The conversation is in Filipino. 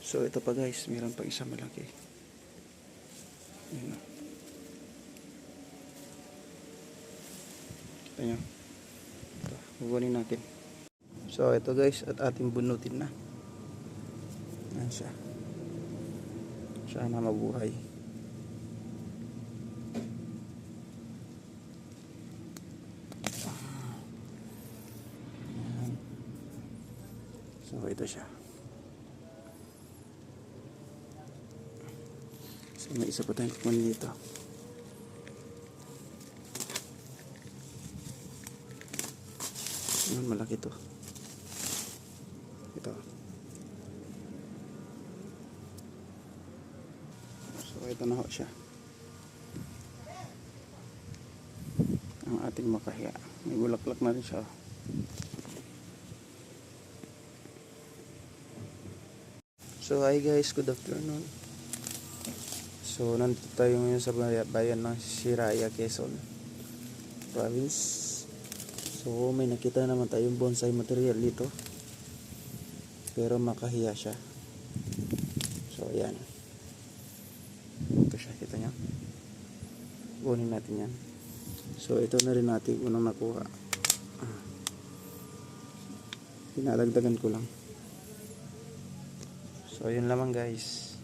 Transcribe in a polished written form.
So ito pa guys, meron pa isa malaki. Ayan o. Kita nyo. Ito, kukunin natin. So ito guys, at ating bunutin na. Ayan siya. Sana mabuhay. Ayan. So ito siya. So may isa pa tayong kukunin dito. Ayan, malaki to. Ito. So ito na ho siya. Ang ating makahiya. May bulaklak na rin siya. So hi guys, good afternoon. So nandito tayo ngayon sa bayan ng Siraya, Quezon Province. So may nakita naman tayong bonsai material dito. Pero makahiya siya. So ayan. Ito siya, kita nyo. Kunin natin yan. So ito na rin natin unang nakuha. Pinadagdagan ko lang. So yun lamang guys.